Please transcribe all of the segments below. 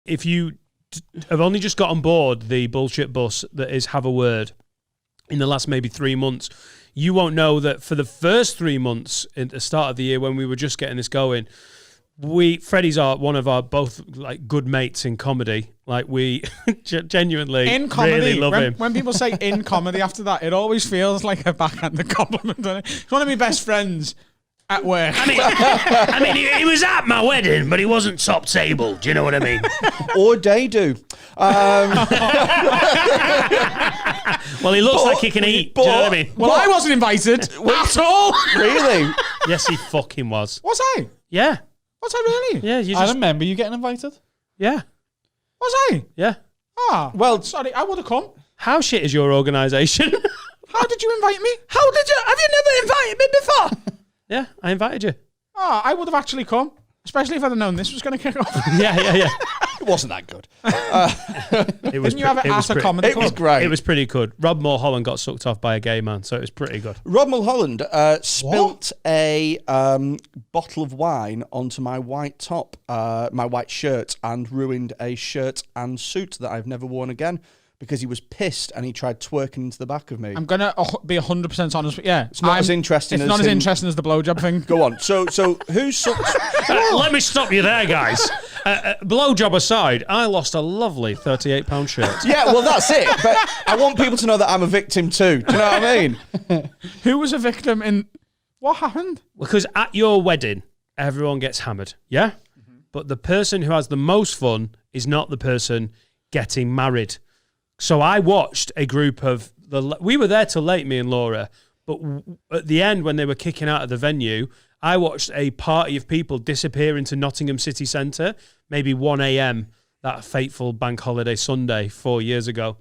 if you have only just got on board the bullshit bus that is Have a Word in the last maybe 3 months, you won't know that for the first 3 months at the start of the year when we were just getting this going, Freddie's one of our both like good mates in comedy. Like we genuinely in comedy, really love him. When people say in comedy after that, it always feels like a backhanded compliment. Doesn't it? He's one of my best friends at work. I mean, he was at my wedding, but he wasn't top table. Do you know what I mean? Or they do. Well, he looks like he can eat. Do you know what I mean? Well, I wasn't invited at all. Really? Yes, he fucking was. Was I? Yeah. Was I really? Yeah, I remember you getting invited. Yeah. Was I? Yeah. Ah, well, sorry, I would have come. How shit is your organisation? How did you invite me? How did you? Have you never invited me before? Yeah, I invited you. Ah, I would have actually come, especially if I'd have known this was going to kick off. Yeah. It wasn't that good. It was. Didn't you have it at a comedy club? It was great. It was pretty good. Rob Mulholland got sucked off by a gay man, so it was pretty good. Rob Mulholland spilt a bottle of wine onto my white top, my white shirt, and ruined a shirt and suit that I've never worn again because he was pissed and he tried twerking into the back of me. I'm going to be 100% honest. It's not as interesting It's not as interesting as the blowjob thing. Go on. So who sucked? Let me stop you there, guys. Blowjob aside, I lost a lovely £38 shirt. Yeah, well, that's it. But I want people to know that I'm a victim too. Do you know what I mean? Who was a victim in... What happened? Because at your wedding, everyone gets hammered, yeah? Mm-hmm. But the person who has the most fun is not the person getting married. So I watched a group of... We were there till late, me and Laura, but at the end, when they were kicking out of the venue, I watched a party of people disappear into Nottingham city centre, maybe 1 a.m, that fateful bank holiday Sunday 4 years ago.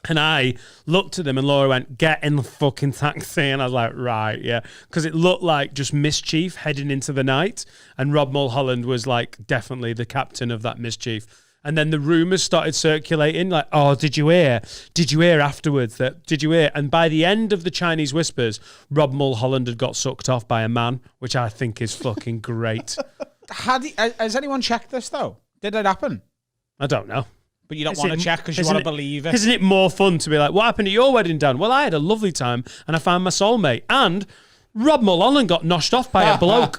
And I looked at them and Laura went, get in the fucking taxi. And I was like, right, yeah. Because it looked like just mischief heading into the night. And Rob Mulholland was like definitely the captain of that mischief. And then the rumours started circulating, like, oh, did you hear? Did you hear afterwards? Did you hear? And by the end of the Chinese Whispers, Rob Mulholland had got sucked off by a man, which I think is fucking great. Has anyone checked this, though? Did it happen? I don't know. But you don't want to check because you want to believe it. Isn't it more fun to be like, what happened at your wedding, Dan? Well, I had a lovely time and I found my soulmate. And Rob Mulholland got noshed off by a bloke.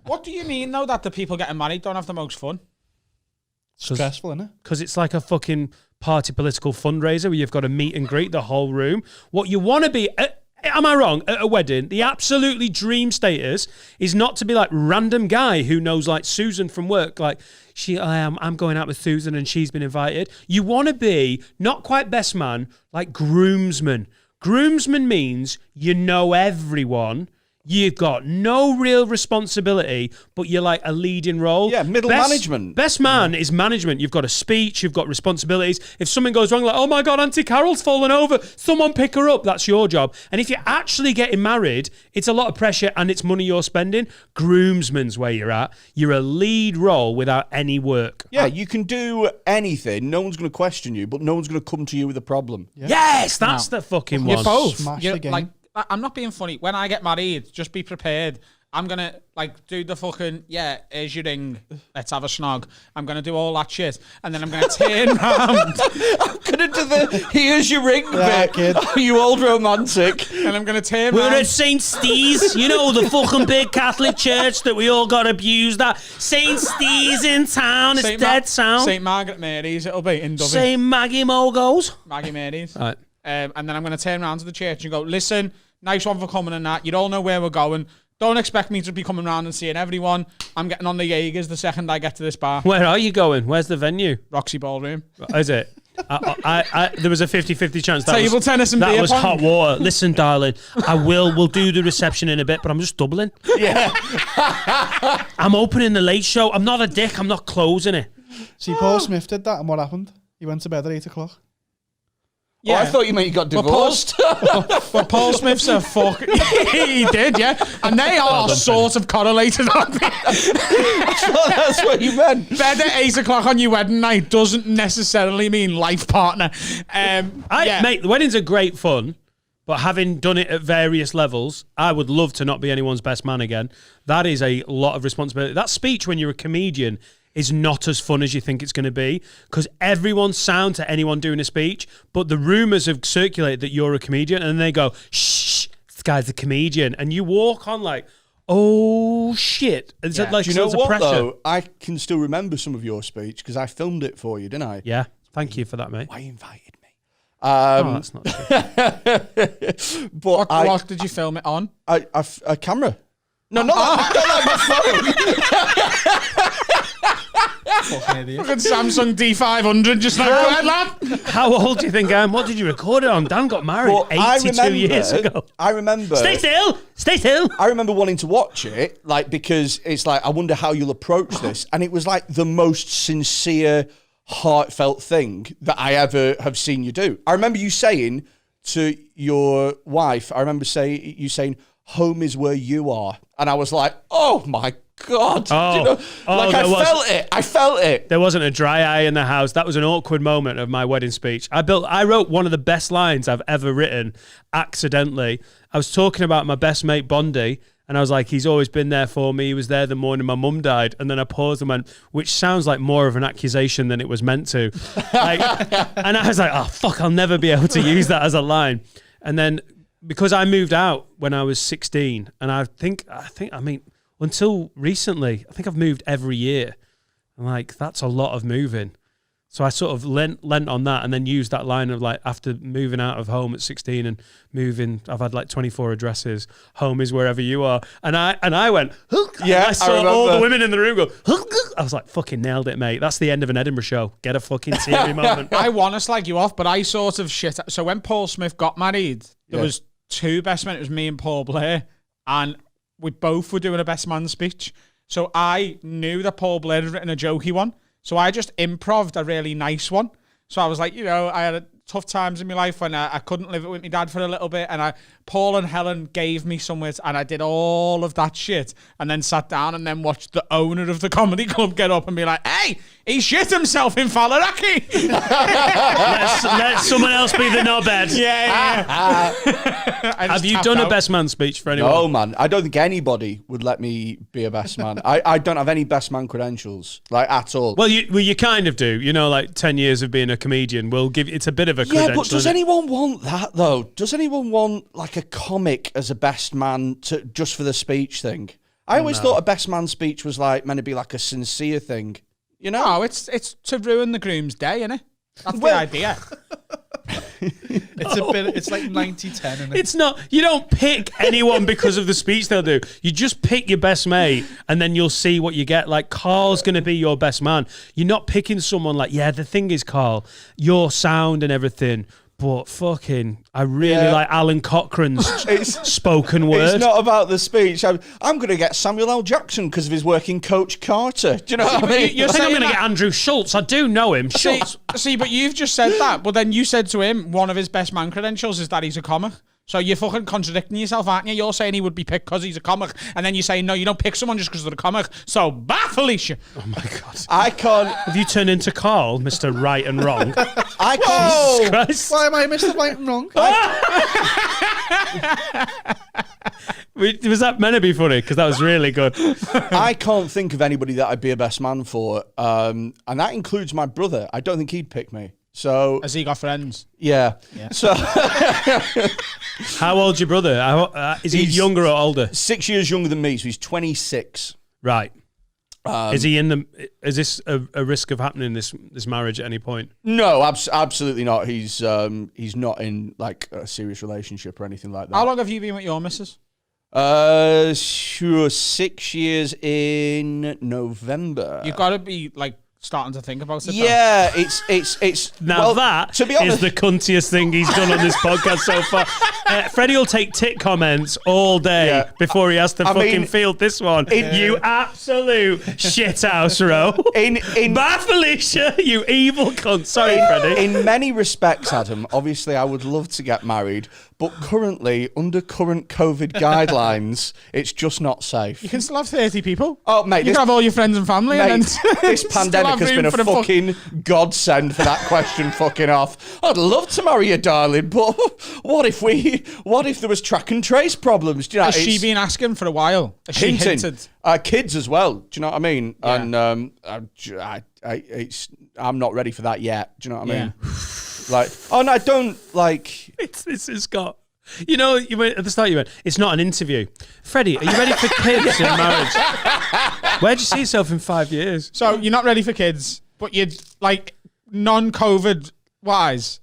What do you mean, though, that the people getting married don't have the most fun? Stressful, isn't it? Because it's like a fucking party political fundraiser where you've got to meet and greet the whole room. What you want to be... am I wrong? At a wedding, the absolutely dream status is not to be like random guy who knows like Susan from work. Like, I'm going out with Susan and she's been invited. You want to be not quite best man, like groomsman. Groomsman means you know everyone. You've got no real responsibility, but you're like a leading role. Yeah, middle management. Best man is management. You've got a speech, you've got responsibilities. If something goes wrong, like, oh my God, Auntie Carol's fallen over, someone pick her up. That's your job. And if you're actually getting married, it's a lot of pressure and it's money you're spending. Groomsman's where you're at. You're a lead role without any work. Yeah, you can do anything. No one's going to question you, but no one's going to come to you with a problem. Yeah. Yes, that's the fucking one. You're both. Smash the game. Like, I'm not being funny. When I get married, just be prepared. I'm going to, like, do the fucking, yeah, here's your ring. Let's have a snog. I'm going to do all that shit. And then I'm going to turn round. I'm going to do the, here's your ring Yeah, bit. kid. Oh, you old romantic. And I'm going to turn We're round. at St. Steve's, you know, the fucking big Catholic church that we all got abused at. St. Steve's in town. It's dead sound. St. Margaret Mary's, it'll be in Dublin. St. Maggie Mogos. Maggie Mary's. Right. And then I'm going to turn around to the church and go, listen, nice one for coming and that. You all know where we're going. Don't expect me to be coming around and seeing everyone. I'm getting on the Jaegers the second I get to this bar. Where are you going? Where's the venue? Roxy Ballroom. Is it? There was a 50-50 chance that Table tennis and that beer was pong. hot water. Listen, darling, we'll do the reception in a bit, but I'm just doubling. Yeah. I'm opening the late show. I'm not a dick. I'm not closing it. See, Paul Smith did that, and what happened? He went to bed at 8 o'clock. Yeah. Oh, I thought you meant you got divorced. But Paul Smith's a fuck. He did, yeah. And they are sort of correlated, aren't they? That's what you meant. Bed at 8 o'clock on your wedding night doesn't necessarily mean life partner. Mate, the weddings are great fun, but having done it at various levels, I would love to not be anyone's best man again. That is a lot of responsibility. That speech when you're a comedian is not as fun as you think it's going to be, because everyone's sound to anyone doing a speech, but the rumours have circulated that you're a comedian, and they go, shh, this guy's a comedian, and you walk on like, oh shit. It's like, Do you know what, pressure. though? I can still remember some of your speech because I filmed it for you, didn't I? Yeah, thank you for that, mate. Why you invited me? That's not true. But What did you film it on? a camera. No, not like my phone. Fucking Samsung D500, just like, go ahead, lad. How old do you think I am? What did you record it on? Dan got married Well, 82 years ago. I remember. Stay still! Stay still! I remember wanting to watch it, like, because it's like, I wonder how you'll approach this. And it was like the most sincere, heartfelt thing that I ever have seen you do. I remember you saying to your wife, you saying, home is where you are. And I was like, oh my God. Oh, I felt it. There wasn't a dry eye in the house. That was an awkward moment of my wedding speech. I wrote one of the best lines I've ever written accidentally. I was talking about my best mate Bondi, and I was like, he's always been there for me. He was there the morning my mum died. And then I paused and went, which sounds like more of an accusation than it was meant to. And I was like, oh, fuck, I'll never be able to use that as a line. And then because I moved out when I was 16, and I mean, until recently, I think I've moved every year. I'm like, that's a lot of moving. So I sort of lent on that, and then used that line of like, after moving out of home at 16 and moving, I've had like 24 addresses. Home is wherever you are. And I went, yeah, I saw all the women in the room go, I was like, fucking nailed it, mate. That's the end of an Edinburgh show. Get a fucking teary moment. I want to slag you off, but I sort of shit. So when Paul Smith got married, there was two best men. It was me and Paul Blair, and we both were doing a best man speech. So I knew that Paul Blair had written a jokey one. So I just improv'd a really nice one. So I was like, I had tough times in my life when I couldn't live it with my dad for a little bit. And Paul and Helen gave me somewhere, and I did all of that shit. And then sat down and then watched the owner of the comedy club get up and be like, hey, he shit himself in Faliraki. let someone else be the knobhead. Yeah. Have you done a best man speech for anyone? No, man. I don't think anybody would let me be a best man. I don't have any best man credentials, like, at all. Well, you kind of do. Like 10 years of being a comedian will give. It's a bit of a credential. Yeah, but does anyone want that, though? Does anyone want, like, a comic as a best man just for the speech thing? I always thought a best man speech was like meant to be like a sincere thing. No, it's to ruin the groom's day, innit? That's the idea. It's like 90-10. And it's not. You don't pick anyone because of the speech they'll do. You just pick your best mate, and then you'll see what you get. Like, Carl's going to be your best man. You're not picking someone like, the thing is, Carl, your sound and everything. But fucking, I really like Alan Cochrane's spoken word. It's not about the speech. I'm going to get Samuel L. Jackson because of his work in Coach Carter. Do you know what I mean? I think I'm going to get Andrew Schultz. I do know him. Schultz. See, but you've just said that. But then you said to him, one of his best man credentials is that he's a comic. So you're fucking contradicting yourself, aren't you? You're saying he would be picked because he's a comic, and then you're saying, no, you don't pick someone just because they're a comic. So, bye, Felicia. Oh, my God. I can't... Have you turned into Carl, Mr. Right and Wrong? I can't... Christ. Why am I Mr. Right and Wrong? Was that meant to be funny? Because that was really good. I can't think of anybody that I'd be a best man for, and that includes my brother. I don't think he'd pick me. So has he got friends? Yeah. So how old's your brother? Is he younger or older? 6 years younger than me, so he's 26. Right. Is he in the? Is this a risk of happening this marriage at any point? No, absolutely not. He's not in like a serious relationship or anything like that. How long have you been with your missus? Sure, 6 years in November. You've got to be like starting to think about it. Yeah, it's now well, that to be honest, is the cuntiest thing he's done on this podcast so far. Freddie will take tit comments all day before he has to field this one. You absolute shithouse, Rowe. Bye, Felicia, you evil cunt. Sorry, Freddie. In many respects, Adam, obviously I would love to get married, but currently, under current COVID guidelines, it's just not safe. You can still have 30 people. Oh, mate, you can have all your friends and family. Mate, and then this still pandemic have has room been a for the fucking godsend for that question fucking off. I'd love to marry you, darling, but what if there was track and trace problems? Do you know, Has she been asking for a while? Has she hinted? Kids as well. Do you know what I mean? Yeah. And I'm not ready for that yet. Do you know what I mean? Yeah. Like, oh no, I don't like. This has got. You know, you went at the start. You went. It's not an interview. Freddie, are you ready for kids and marriage? Where do you see yourself in 5 years? So you're not ready for kids, but you're like non-COVID wise.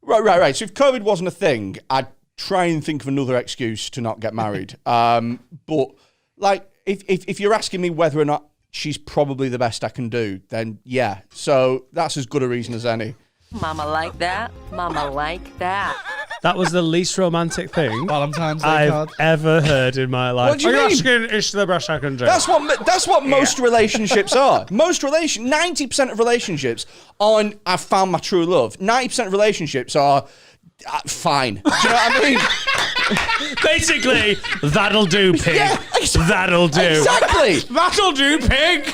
Right. So if COVID wasn't a thing, I'd try and think of another excuse to not get married. But like, if you're asking me whether or not she's probably the best I can do, then yeah. So that's as good a reason as any. Mama like that. Mama like that. That was the least romantic thing Valentine's Day I've card. ever heard in my life. What do you mean? Asking, is the best I can do? That's what most relationships are. 90% of relationships aren't, I've found my true love. 90% of relationships are fine. Do you know what I mean? Basically, that'll do, pig. Yeah, that'll do. Exactly. That'll do, pig.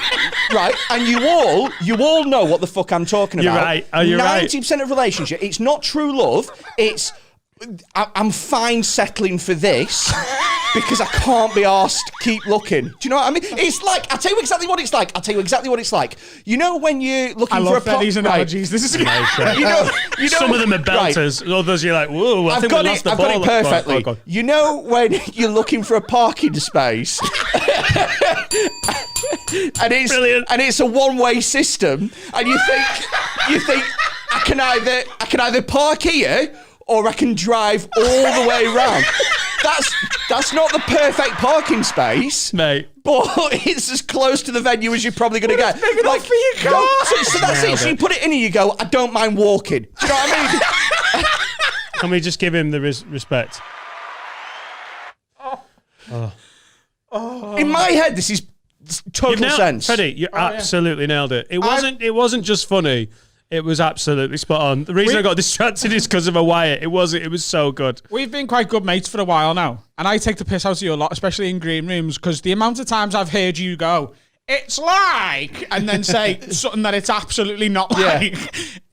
Right, and you all know what the fuck I'm talking about. You're right. Oh, you're right. 90% of relationship, it's not true love. It's I'm fine settling for this because I can't be asked to keep looking. Do you know what I mean? It's like, I'll tell you exactly what it's like. You know when you're looking I for a love Freddy's analogies. This is you know, Some of them are belters. Right. Others you're like, whoa, I think we lost the I've ball. got it perfectly. Go on. You know when you're looking for a parking space and it's Brilliant. and it's a one-way system, and you think I can either park here or I can drive all the way around. That's not the perfect parking space, Mate. but it's as close to the venue as you're probably going to get. Big enough for your car. So that's it. So you put it in and you go, I don't mind walking. Do you know what I mean? Can we just give him the respect? In my head, this is total sense. Freddie, you absolutely nailed it. It wasn't just funny. It was absolutely spot on. The reason I got distracted is because of a wire. It was so good. We've been quite good mates for a while now, and I take the piss out of you a lot, especially in green rooms, because the amount of times I've heard you go, it's like, and then say something that it's absolutely not like,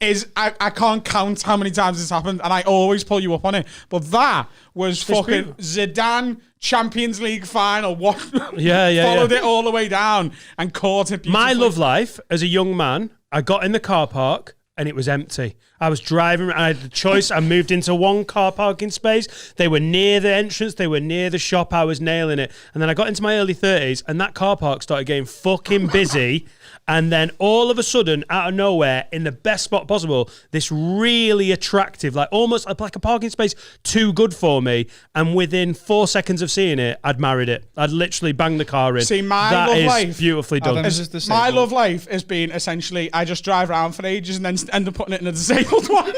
is I can't count how many times it's happened, and I always pull you up on it. But that was fucking Zidane Champions League final. What? Followed it all the way down and caught it beautifully. My love life as a young man, I got in the car park and it was empty. I was driving, I had the choice. I moved into one car parking space. They were near the entrance. They were near the shop. I was nailing it. And then I got into my early 30s and that car park started getting fucking busy. And then all of a sudden, out of nowhere, in the best spot possible, this really attractive, like almost like a parking space, too good for me. And within 4 seconds of seeing it, I'd married it. I'd literally banged the car in. See, my that love is life, beautifully done. My love life has been essentially, I just drive around for ages and then end up putting it in a disabled one.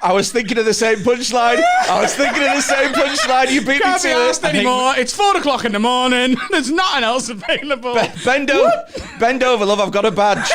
I was thinking of the same punchline. You beat me Can't to be asked it. anymore. It's 4 o'clock in the morning. There's nothing else available. Bend over, love. I've got a badge.